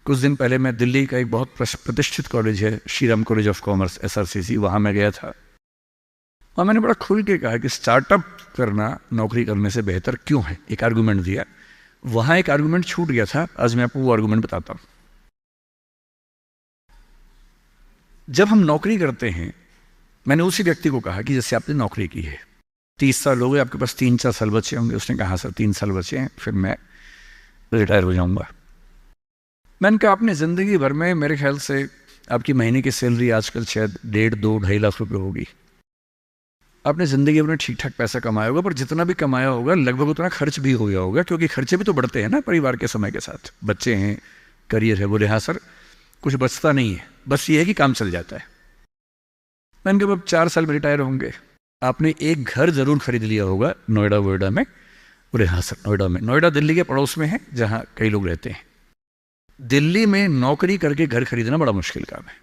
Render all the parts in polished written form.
कुछ दिन पहले मैं दिल्ली का एक बहुत प्रतिष्ठित कॉलेज है, Shriram college of commerce SRCC, वहाँ मैं गया था और मैंने बड़ा खुल के कहा कि स्टार्टअप करना नौकरी करने से बेहतर क्यों है। एक आर्गूमेंट दिया, वहाँ एक आर्गूमेंट छूट गया था, आज मैं आपको वो आर्गूमेंट बताता हूँ। जब हम नौकरी करते हैं, मैंने उसी व्यक्ति को कहा कि जैसे आपने नौकरी की है, 30 साल हो गए, आपके पास 3-4 साल बचे होंगे। उसने कहा सर 3 साल बचे हैं, फिर मैं रिटायर हो जाऊंगा। मैंने कहा आपने ज़िंदगी भर में मेरे ख्याल से आपकी महीने की सैलरी आजकल शायद 1.5-2-2.5 लाख रुपए होगी। आपने ज़िंदगी भर में ठीक ठाक पैसा कमाया होगा, पर जितना भी कमाया होगा लगभग उतना खर्च भी हो गया होगा, क्योंकि खर्चे भी तो बढ़ते हैं ना परिवार के समय के साथ। बच्चे हैं, करियर है। बोले हाँ सर, कुछ बचता नहीं है, बस ये है कि काम चल जाता है। मैंने कहा अब 4 साल में रिटायर होंगे, आपने एक घर ज़रूर खरीद लिया होगा नोएडा वोएडा में। बोले हाँ सर, नोएडा में। नोएडा दिल्ली के पड़ोस में है, जहाँ कई लोग रहते हैं। दिल्ली में नौकरी करके घर खरीदना बड़ा मुश्किल काम है,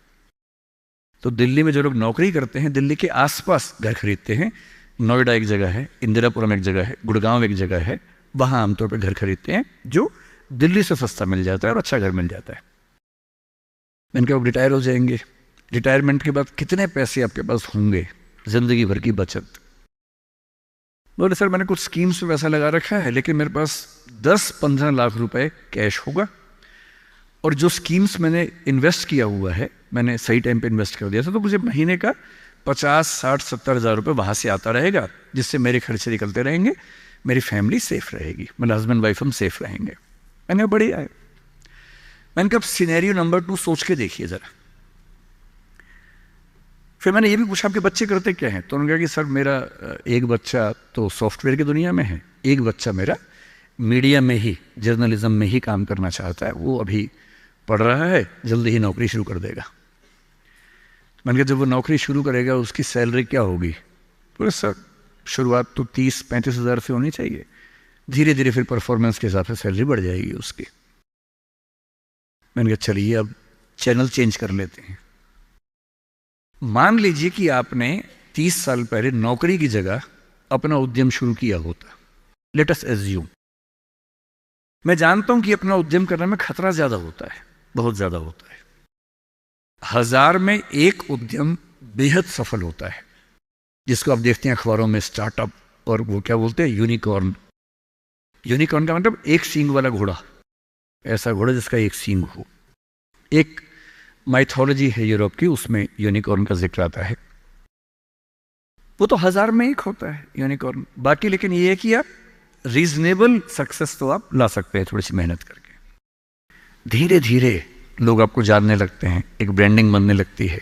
तो दिल्ली में जो लोग नौकरी करते हैं दिल्ली के आसपास घर खरीदते हैं। नोएडा एक जगह है, इंदिरापुरम एक जगह है, गुड़गांव एक जगह है, वहाँ आमतौर पर घर खरीदते हैं, जो दिल्ली से सस्ता मिल जाता है और अच्छा घर मिल जाता है। मैंने कहा रिटायर हो जाएंगे, रिटायरमेंट के बाद कितने पैसे आपके पास होंगे, ज़िंदगी भर की बचत? बोले सर मैंने कुछ स्कीम्स में पैसा लगा रखा है, लेकिन मेरे पास 10-15 लाख रुपए कैश होगा, और जो स्कीम्स मैंने इन्वेस्ट किया हुआ है मैंने सही टाइम पे इन्वेस्ट कर दिया था, तो मुझे महीने का 50-60-70 हज़ार रुपये वहाँ से आता रहेगा, जिससे मेरे खर्चे निकलते रहेंगे, मेरी फैमिली सेफ रहेगी, मेरे हस्बैंड वाइफ हम सेफ रहेंगे। मैंने कहा बढ़िया है। मैंने कहा सिनेरियो नंबर 2 सोच के देखिए ज़रा। फिर मैंने ये भी पूछा आपके बच्चे करते क्या हैं? तो उन्होंने कहा कि सर मेरा एक बच्चा तो सॉफ्टवेयर की दुनिया में है, एक बच्चा मेरा मीडिया में ही, जर्नलिज्म में ही काम करना चाहता है, वो अभी पढ़ रहा है, जल्दी ही नौकरी शुरू कर देगा। मैंने कहा जब वो नौकरी शुरू करेगा उसकी सैलरी क्या होगी? बोले सर शुरुआत तो 30-35 हज़ार से होनी चाहिए, धीरे धीरे फिर परफॉर्मेंस के हिसाब से सैलरी बढ़ जाएगी उसकी। मैंने कहा चलिए अब चैनल चेंज कर लेते हैं। मान लीजिए कि आपने 30 साल पहले नौकरी की जगह अपना उद्यम शुरू किया होता। लेट अस एज्यूम, मैं जानता हूं कि अपना उद्यम करने में खतरा ज्यादा होता है, बहुत ज्यादा होता है। 1000 में एक उद्यम बेहद सफल होता है, जिसको आप देखते हैं अखबारों में, स्टार्टअप, और वो क्या बोलते हैं, यूनिकॉर्न। यूनिकॉर्न का मतलब एक सींग वाला घोड़ा, ऐसा घोड़ा जिसका एक सींग हो। एक माइथोलॉजी है यूरोप की, उसमें यूनिकॉर्न का जिक्र आता है। वो तो 1000 में एक होता है यूनिकॉर्न। बाकी लेकिन ये है कि आप रीजनेबल सक्सेस तो आप ला सकते हैं थोड़ी सी मेहनत करके। धीरे धीरे लोग आपको जानने लगते हैं, एक ब्रांडिंग बनने लगती है,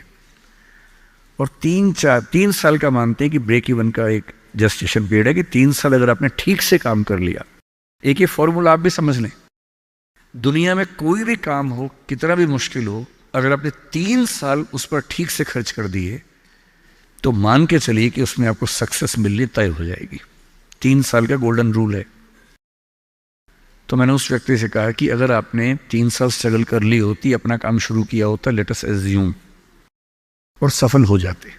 और 3 साल का मानते हैं कि ब्रेक इवन का एक जस्टिफिकेशन पीरियड है कि 3 साल अगर आपने ठीक से काम कर लिया। एक ये फॉर्मूला आप भी समझ लें, दुनिया में कोई भी काम हो, कितना भी मुश्किल हो, अगर आपने 3 साल उस पर ठीक से खर्च कर दिए तो मान के चलिए कि उसमें आपको सक्सेस मिलनी तय हो जाएगी। 3 साल का गोल्डन रूल है। तो मैंने उस व्यक्ति से कहा कि अगर आपने 3 साल स्ट्रगल कर ली होती, अपना काम शुरू किया होता, लेट अस एज्यूम, और सफल हो जाते।